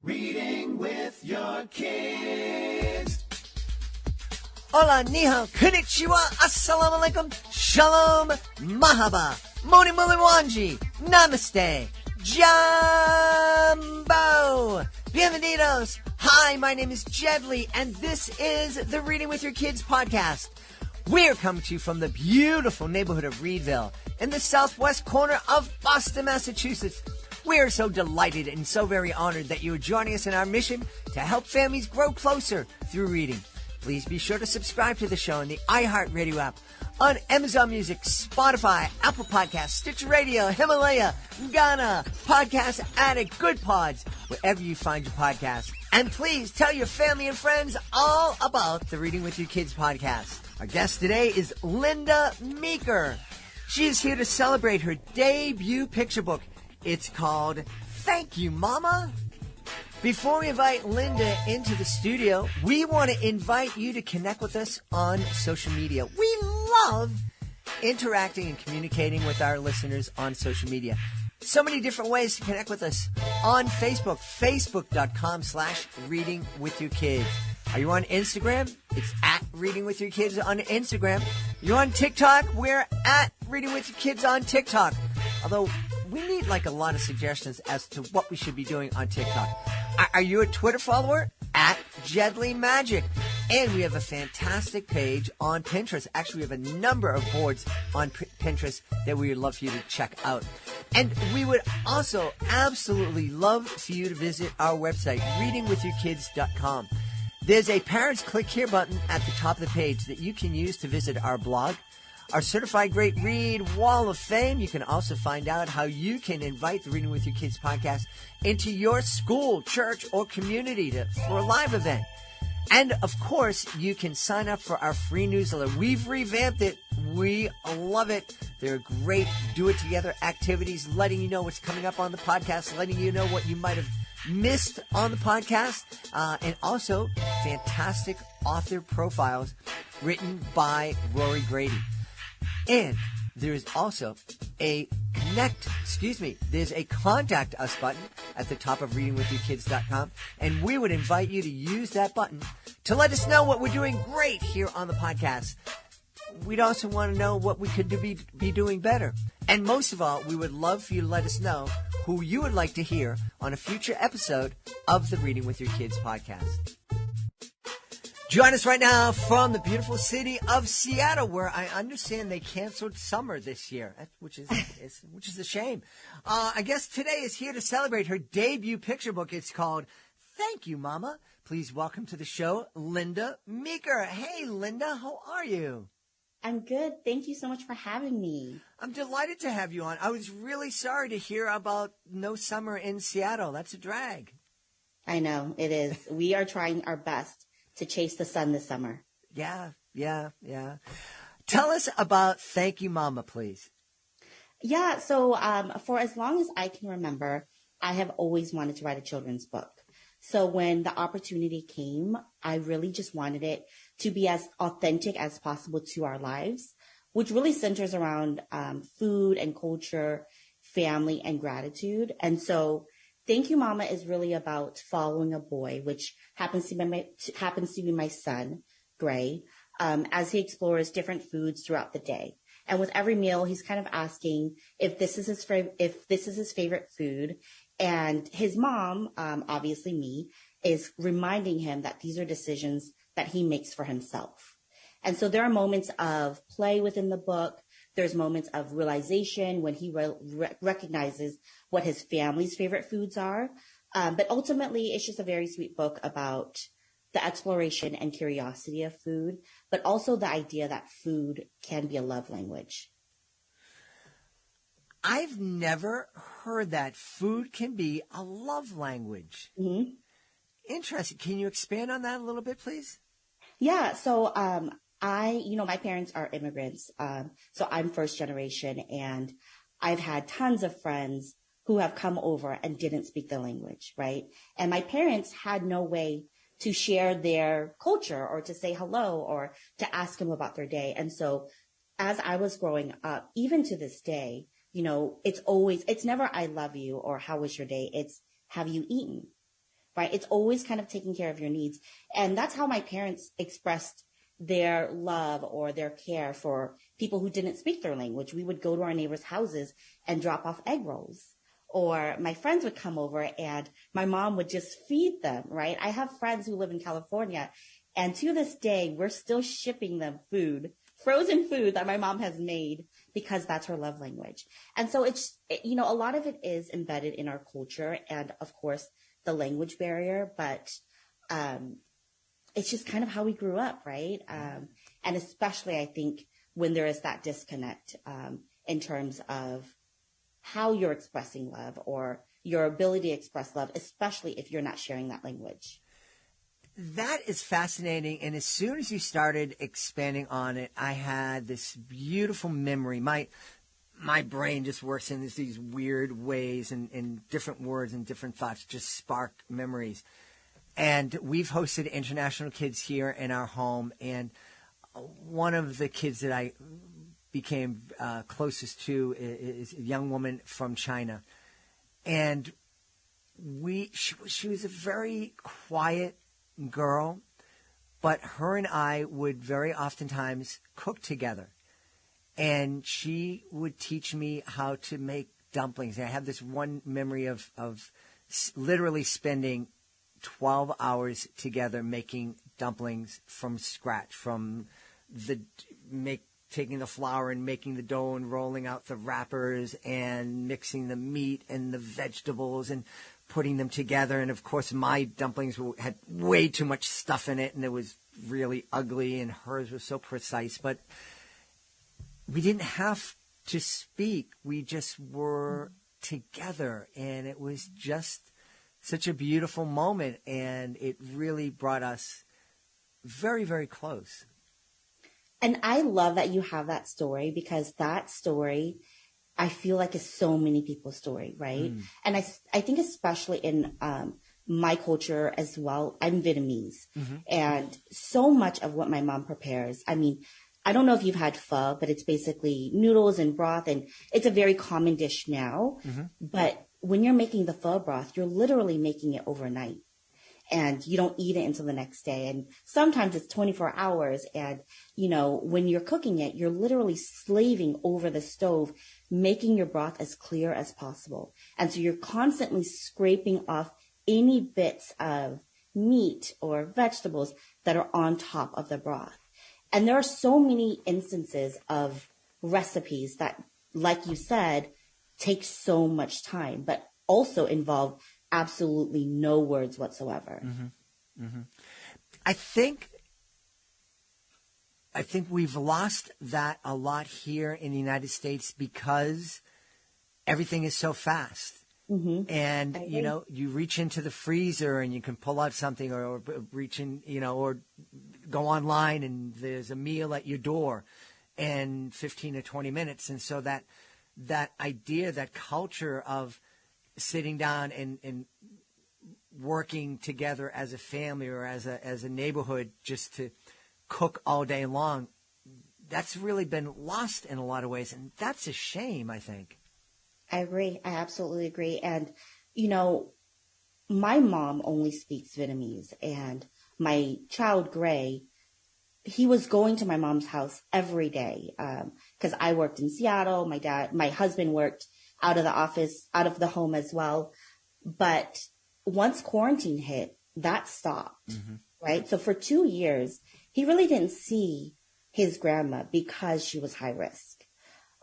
Reading with your kids. Hola, ni hao, konnichiwa, assalamu alaikum, shalom, mahaba, moni muli wanji, namaste, jumbo, bienvenidos. Hi, my name is Jedley, and this is the Reading with Your Kids podcast. We're coming to you from the beautiful neighborhood of Reedville in the southwest corner of Boston, Massachusetts. We are so delighted and so very honored that you are joining us in our mission to help families grow closer through reading. Please be sure to subscribe to the show in the iHeartRadio app, on Amazon Music, Spotify, Apple Podcasts, Stitcher Radio, Himalaya, Ghana, Podcast Addict, Good Pods, wherever you find your podcast. And please tell your family and friends all about the Reading with Your Kids podcast. Our guest today is Linda Meeker. She is here to celebrate her debut picture book. It's called Thank You, Mama. Before we invite Linda into the studio, we want to invite you to connect with us on social media. We love interacting and communicating with our listeners on social media. So many different ways to connect with us on Facebook, facebook.com/readingwithyourkids. Are you on Instagram? It's at Reading With Your Kids on Instagram. You're on TikTok? We're at Reading With Your Kids on TikTok. Although we need a lot of suggestions as to what we should be doing on TikTok. Are you a Twitter follower? At Jedley Magic. And we have a fantastic page on Pinterest. Actually, we have a number of boards on Pinterest that we would love for you to check out. And we would also absolutely love for you to visit our website, readingwithyourkids.com. There's a Parents Click Here button at the top of the page that you can use to visit our blog, our Certified Great Read Wall of Fame. You can also find out how you can invite the Reading with Your Kids podcast into your school, church, or community for a live event. And, of course, you can sign up for our free newsletter. We've revamped it. We love it. They're great do-it-together activities, letting you know what's coming up on the podcast, letting you know what you might have missed on the podcast, and also fantastic author profiles written by Rory Grady. And there's also there's a contact us button at the top of readingwithyourkids.com, and we would invite you to use that button to let us know what we're doing great here on the podcast. We'd also want to know what we could be doing better. And most of all, we would love for you to let us know who you would like to hear on a future episode of the Reading with Your Kids podcast. Join us right now from the beautiful city of Seattle, where I understand they canceled summer this year, which is a shame. I guess today is here to celebrate her debut picture book. It's called Thank You, Mama. Please welcome to the show, Linda Meeker. Hey, Linda, how are you? I'm good. Thank you so much for having me. I'm delighted to have you on. I was really sorry to hear about no summer in Seattle. That's a drag. I know, it is. We are trying our best to chase the sun this summer. Yeah. Tell us about Thank You, Mama, please. Yeah, so for as long as I can remember, I have always wanted to write a children's book. So when the opportunity came, I really just wanted it to be as authentic as possible to our lives, which really centers around food and culture, family, and gratitude. And so Thank You, Mama is really about following a boy, which happens to be my son, Gray, as he explores different foods throughout the day. And with every meal, he's kind of asking if this is his favorite food. And his mom, obviously me, is reminding him that these are decisions that he makes for himself. And so there are moments of play within the book. There's moments of realization when he recognizes what his family's favorite foods are. But ultimately, it's just a very sweet book about the exploration and curiosity of food, but also the idea that food can be a love language. I've never heard that food can be a love language. Mm-hmm. Interesting. Can you expand on that a little bit, please? Yeah. So, my parents are immigrants. So I'm first generation, and I've had tons of friends who have come over and didn't speak the language, right? And my parents had no way to share their culture or to say hello or to ask them about their day. And so as I was growing up, even to this day, it's never I love you or how was your day? It's have you eaten? right? It's always kind of taking care of your needs. And that's how my parents expressed their love or their care for people who didn't speak their language. We would go to our neighbors' houses and drop off egg rolls. Or my friends would come over and my mom would just feed them, right? I have friends who live in California, and to this day, we're still shipping them food, frozen food that my mom has made because that's her love language. And so a lot of it is embedded in our culture and, of course, the language barrier, but it's just kind of how we grew up, right? And especially, I think, when there is that disconnect in terms of how you're expressing love or your ability to express love, especially if you're not sharing that language. That is fascinating. And as soon as you started expanding on it, I had this beautiful memory. My brain just works in these weird ways, and different words and different thoughts just spark memories. And we've hosted international kids here in our home. And one of the kids that I became closest to is a young woman from China. And she was a very quiet girl, but her and I would very oftentimes cook together. And she would teach me how to make dumplings. And I have this one memory of literally spending 12 hours together making dumplings from scratch, from taking the flour and making the dough and rolling out the wrappers and mixing the meat and the vegetables and putting them together. And, of course, my dumplings had way too much stuff in it, and it was really ugly, and hers was so precise. But we didn't have to speak. We just were together, and it was just such a beautiful moment, and it really brought us very, very close. And I love that you have that story, because that story, I feel like, is so many people's story, right? And I think especially in my culture as well, I'm Vietnamese. And so much of what my mom prepares, I mean, I don't know if you've had pho, but it's basically noodles and broth, and it's a very common dish now. But when you're making the pho broth, you're literally making it overnight. And you don't eat it until the next day. And sometimes it's 24 hours. And, when you're cooking it, you're literally slaving over the stove, making your broth as clear as possible. And so you're constantly scraping off any bits of meat or vegetables that are on top of the broth. And there are so many instances of recipes that, like you said, take so much time, but also involve absolutely no words whatsoever. I think we've lost that a lot here in the United States because everything is so fast. And, you reach into the freezer and you can pull out something, or reach in, or go online and there's a meal at your door in 15 to 20 minutes. And so that idea, that culture of sitting down and working together as a family or as a neighborhood just to cook all day long, that's really been lost in a lot of ways. And that's a shame, I think. I agree. I absolutely agree. And, my mom only speaks Vietnamese, and my child, Gray, he was going to my mom's house every day. 'Cause I worked in Seattle. My husband worked out of the home as well. But once quarantine hit, that stopped, right? So for 2 years, he really didn't see his grandma because she was high risk.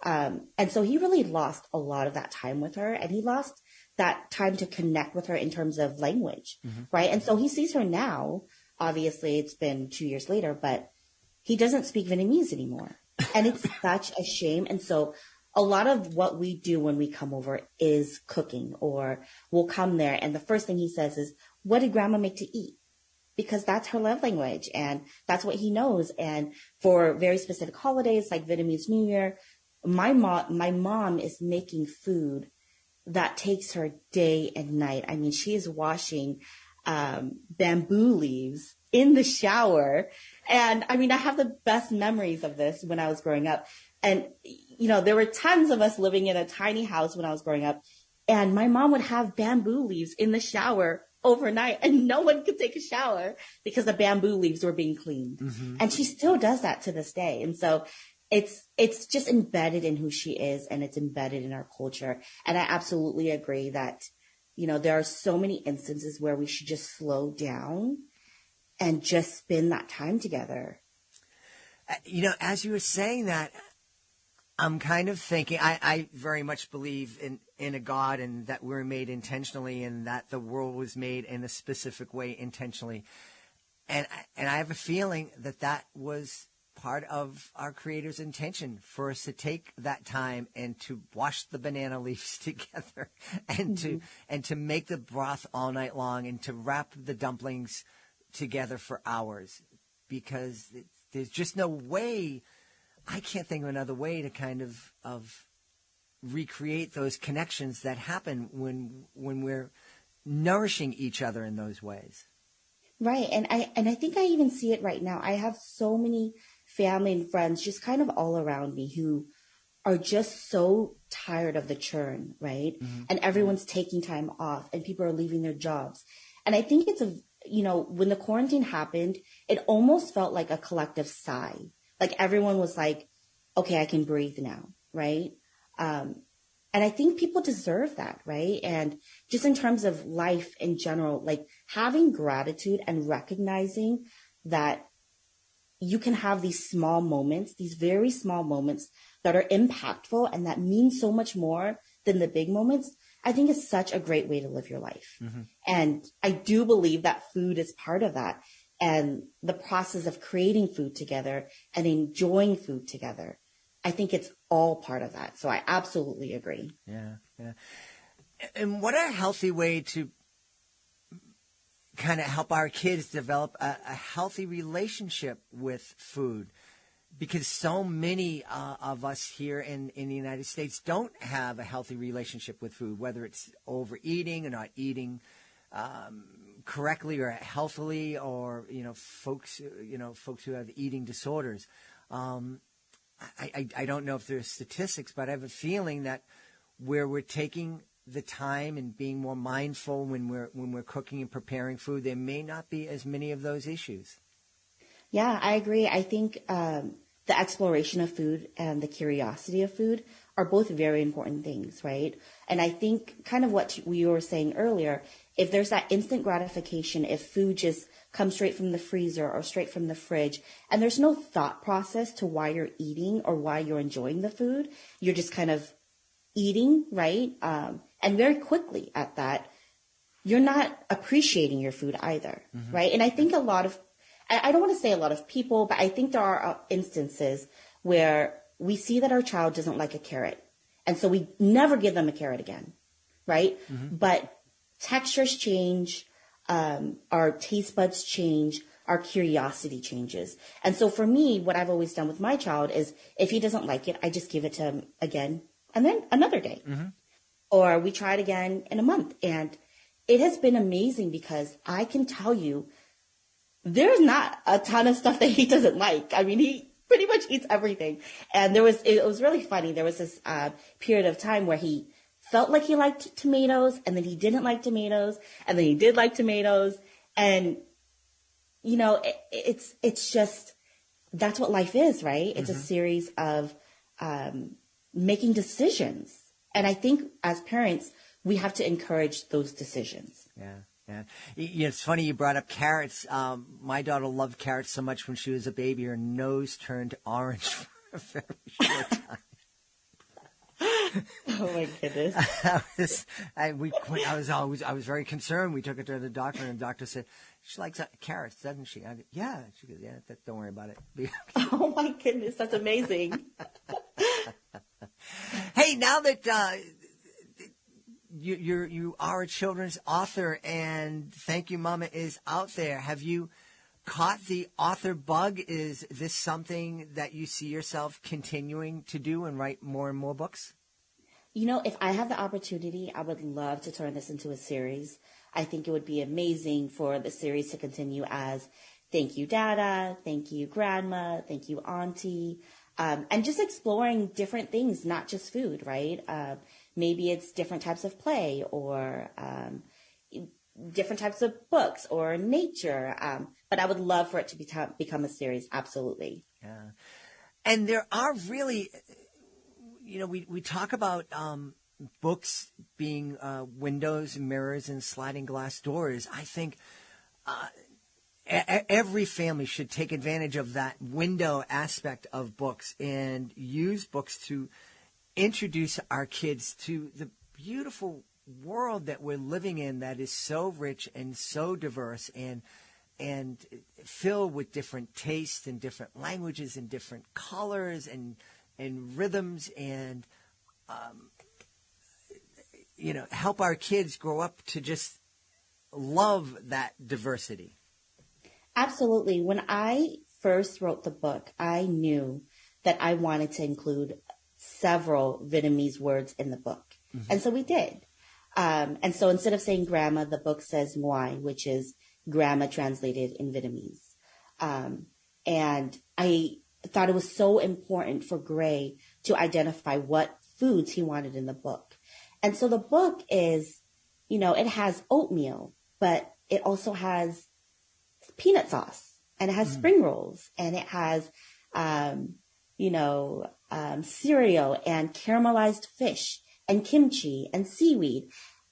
And so he really lost a lot of that time with her, and he lost that time to connect with her in terms of language, right? And so he sees her now. Obviously, it's been 2 years later, but he doesn't speak Vietnamese anymore. And it's such a shame. And so a lot of what we do when we come over is cooking, or we'll come there and the first thing he says is, "What did grandma make to eat?" Because that's her love language and that's what he knows. And for very specific holidays like Vietnamese New Year, my mom is making food that takes her day and night. I mean, she is washing bamboo leaves in the shower. And I mean, I have the best memories of this when I was growing up. And, there were tons of us living in a tiny house when I was growing up. And my mom would have bamboo leaves in the shower overnight and no one could take a shower because the bamboo leaves were being cleaned. Mm-hmm. And she still does that to this day. And so it's just embedded in who she is, and it's embedded in our culture. And I absolutely agree that, there are so many instances where we should just slow down and just spend that time together. As you were saying that, I'm kind of thinking, I very much believe in a God, and that we're made intentionally, and that the world was made in a specific way intentionally. And I have a feeling that was part of our Creator's intention for us to take that time and to wash the banana leaves together and to make the broth all night long and to wrap the dumplings together for hours, because there's just no way. I can't think of another way to kind of recreate those connections that happen when we're nourishing each other in those ways. Right. And I think I even see it right now. I have so many family and friends just kind of all around me who are just so tired of the churn, right? Mm-hmm. And everyone's taking time off and people are leaving their jobs. And I think it's when the quarantine happened, it almost felt like a collective sigh. Like everyone was like, okay, I can breathe now, right? And I think people deserve that, right? And just in terms of life in general, like having gratitude and recognizing that you can have these small moments, these very small moments that are impactful and that mean so much more than the big moments, I think is such a great way to live your life. Mm-hmm. And I do believe that food is part of that. And the process of creating food together and enjoying food together, I think it's all part of that. So I absolutely agree. Yeah. And what a healthy way to kind of help our kids develop a healthy relationship with food, because so many of us here in the United States don't have a healthy relationship with food, whether it's overeating or not eating correctly or healthily, or folks who have eating disorders. I don't know if there's statistics, but I have a feeling that where we're taking the time and being more mindful when we're cooking and preparing food, there may not be as many of those issues. Yeah, I agree. I think the exploration of food and the curiosity of food are both very important things, right? And I think kind of what we were saying earlier, if there's that instant gratification, if food just comes straight from the freezer or straight from the fridge, and there's no thought process to why you're eating or why you're enjoying the food, you're just kind of eating, right? And very quickly at that, you're not appreciating your food either, mm-hmm. right? And I think I don't want to say a lot of people, but I think there are instances where we see that our child doesn't like a carrot. And so we never give them a carrot again, right? Mm-hmm. But textures change, our taste buds change, our curiosity changes. And so for me, what I've always done with my child is if he doesn't like it, I just give it to him again and then another day. Mm-hmm. Or we try it again in a month. And it has been amazing because I can tell you there's not a ton of stuff that he doesn't like. I mean, he pretty much eats everything. And it was really funny. There was this period of time where he felt like he liked tomatoes, and then he didn't like tomatoes, and then he did like tomatoes. And, it's just, that's what life is, right? It's mm-hmm. a series of making decisions. And I think as parents, we have to encourage those decisions. Yeah. It's funny you brought up carrots. My daughter loved carrots so much when she was a baby, her nose turned orange for a very short time. Oh my goodness! I was very concerned. We took her to the doctor, and the doctor said she likes carrots, doesn't she? Yeah. She goes, yeah. Don't worry about it. Oh my goodness, that's amazing. Hey, now that you are a children's author, and Thank You Mama is out there, have you caught the author bug? Is this something that you see yourself continuing to do and write more and more books? If I have the opportunity, I would love to turn this into a series. I think it would be amazing for the series to continue as Thank You Dada, Thank You Grandma, Thank You Auntie, and just exploring different things, not just food, right? Maybe it's different types of play or different types of books or nature. But I would love for it to become a series. Absolutely. Yeah. And there are really, we talk about books being windows and mirrors and sliding glass doors. I think every family should take advantage of that window aspect of books and use books to introduce our kids to the beautiful world that we're living in that is so rich and so diverse and filled with different tastes and different languages and different colors and rhythms and help our kids grow up to just love that diversity. Absolutely. When I first wrote the book, I knew that I wanted to include several Vietnamese words in the book. Mm-hmm. And so we did. And so instead of saying grandma, the book says ngoai, which is grandma translated in Vietnamese. And I thought it was so important for Gray to identify what foods he wanted in the book. And so the book is, it has oatmeal, but it also has peanut sauce, and it has spring rolls, and it has, cereal and caramelized fish and kimchi and seaweed.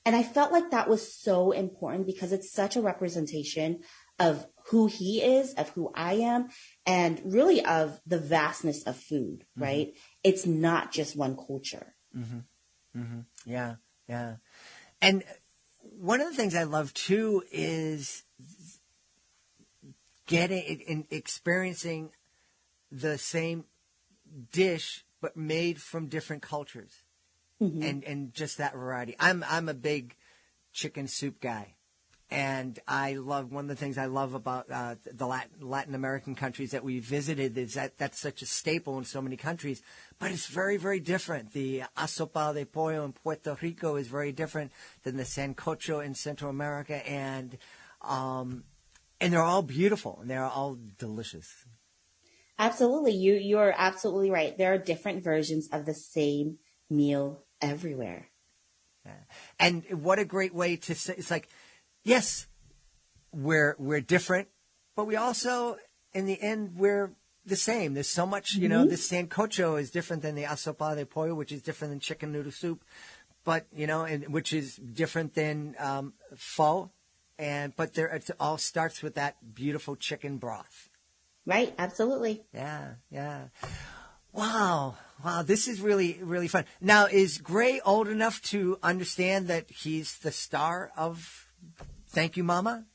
And I felt like that was so important because it's such a representation of who he is, of who I am, and really of the vastness of food, right? Mm-hmm. It's not just one culture. Mm-hmm. Mm-hmm. Yeah, yeah. And one of the things I love, too, is getting and experiencing the same dish but made from different cultures. Mm-hmm. And just that variety. I'm a big chicken soup guy, and I love one of the things I love about the Latin American countries that we visited is that that's such a staple in so many countries, but it's very, very different. The asopa de pollo in Puerto Rico is very different than the sancocho in Central America, and they're all beautiful and they're all delicious. Absolutely, you're absolutely right. There are different versions of the same meal everywhere. Yeah. And what a great way to say, it's like, yes, we're different, but we also, in the end, we're the same. There's so much, the sancocho is different than the asopa de pollo, which is different than chicken noodle soup, but, and which is different than pho, but it all starts with that beautiful chicken broth. Right, absolutely. Yeah, yeah. Wow, this is really, really fun. Now, is Gray old enough to understand that he's the star of Thank You, Mama?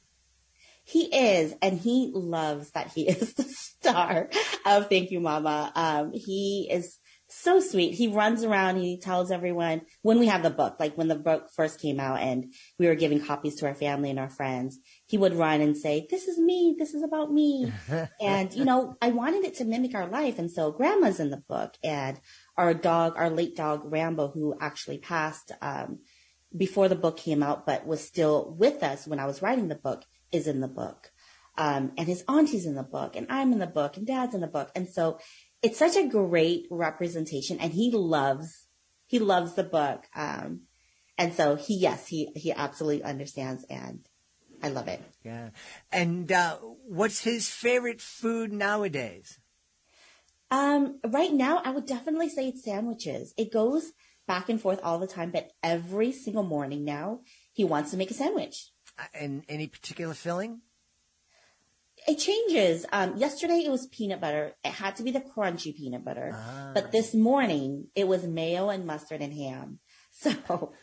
He is, and he loves that he is the star of Thank You, Mama. He is so sweet. He runs around, he tells everyone, when we have the book, like when the book first came out and we were giving copies to our family and our friends, he would run and say, this is me, this is about me. And, I wanted it to mimic our life. And so Grandma's in the book, and our late dog, Rambo, who actually passed before the book came out, but was still with us when I was writing the book, is in the book. And his auntie's in the book, and I'm in the book, and Dad's in the book. And so it's such a great representation, and he loves the book. And so he absolutely understands, and I love it. Yeah. And what's his favorite food nowadays? Right now, I would definitely say it's sandwiches. It goes back and forth all the time, but every single morning now, he wants to make a sandwich. And any particular filling? It changes. Yesterday it was peanut butter. It had to be the crunchy peanut butter. Ah. But this morning it was mayo and mustard and ham. So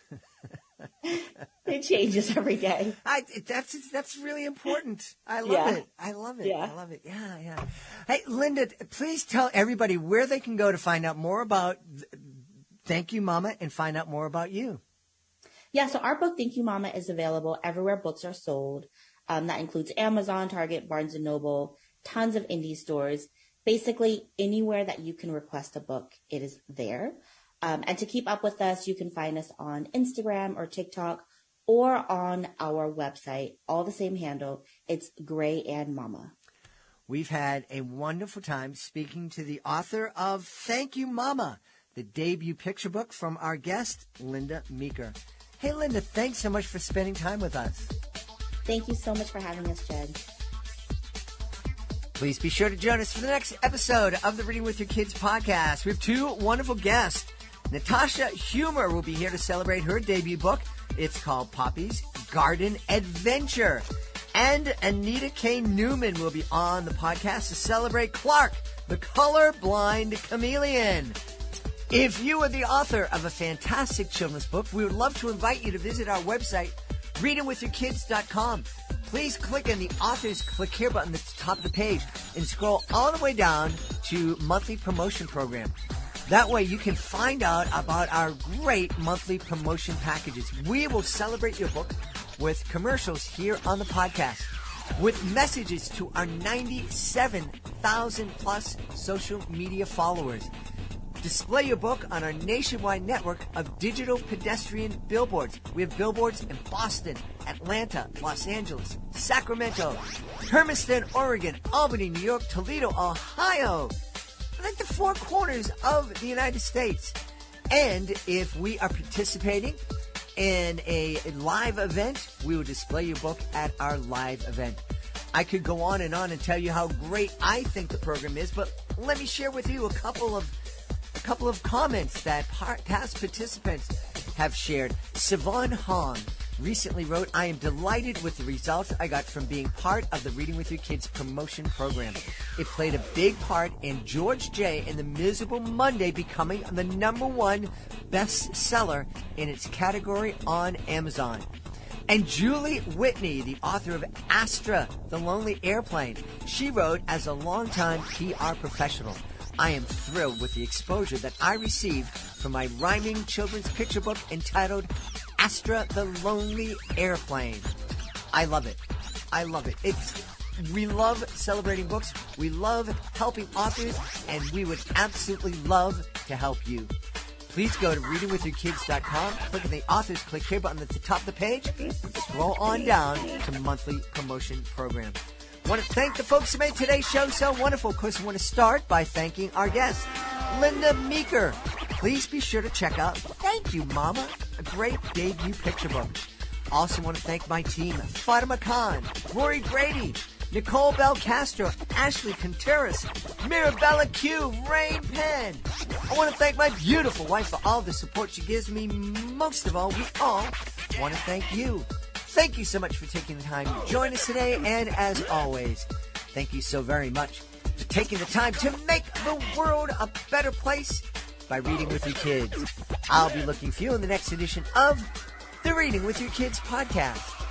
it changes every day. That's really important. I love it. I love it. Yeah. I love it. Yeah, yeah. Hey, Linda, please tell everybody where they can go to find out more about Thank You, Mama, and find out more about you. Yeah, so our book, Thank You, Mama, is available everywhere books are sold. That includes Amazon, Target, Barnes & Noble, tons of indie stores. Basically, anywhere that you can request a book, it is there. And to keep up with us, you can find us on Instagram or TikTok or on our website. All the same handle. It's Gray and Mama. We've had a wonderful time speaking to the author of Thank You, Mama, the debut picture book from our guest, Linda Meeker. Hey, Linda, thanks so much for spending time with us. Thank you so much for having us, Jen. Please be sure to join us for the next episode of the Reading with Your Kids podcast. We have two wonderful guests. Natasha Humer will be here to celebrate her debut book. It's called Poppy's Garden Adventure. And Anita K. Newman will be on the podcast to celebrate Clark, the colorblind chameleon. If you are the author of a fantastic children's book, we would love to invite you to visit our website, readingwithyourkids.com. Please click on the author's Click Here button at the top of the page and scroll all the way down to monthly promotion program. That way you can find out about our great monthly promotion packages. We will celebrate your book with commercials here on the podcast, with messages to our 97,000 plus social media followers. Display your book on our nationwide network of digital pedestrian billboards. We have billboards in Boston, Atlanta, Los Angeles, Sacramento, Hermiston, Oregon, Albany, New York, Toledo, Ohio. Like the four corners of the United States. And if we are participating in a live event, we will display your book at our live event. I could go on and tell you how great I think the program is, but let me share with you a couple of comments that past participants have shared. Siobhan Hong recently wrote, I am delighted with the results I got from being part of the Reading with Your Kids promotion program. It played a big part in George J. and the Miserable Monday becoming the #1 bestseller in its category on Amazon. And Julie Whitney, the author of Astra, the Lonely Airplane, she wrote, as a longtime PR professional, I am thrilled with the exposure that I received from my rhyming children's picture book entitled Astra, the Lonely Airplane. I love it. I love it. We love celebrating books. We love helping authors, and we would absolutely love to help you. Please go to readingwithyourkids.com, click on the author's Click Here button at the top of the page, and scroll on down to monthly promotion program. I want to thank the folks who made today's show so wonderful. Of course, I want to start by thanking our guest, Linda Meeker. Please be sure to check out Thank You, Mama, a great debut picture book. Also want to thank my team, Fatima Khan, Rory Grady, Nicole Bell Castro, Ashley Contreras, Mirabella Q, Rain Penn. I want to thank my beautiful wife for all the support she gives me. Most of all, we all want to thank you. Thank you so much for taking the time to join us today, and as always, thank you so very much for taking the time to make the world a better place by reading with your kids. I'll be looking for you in the next edition of the Reading with Your Kids podcast.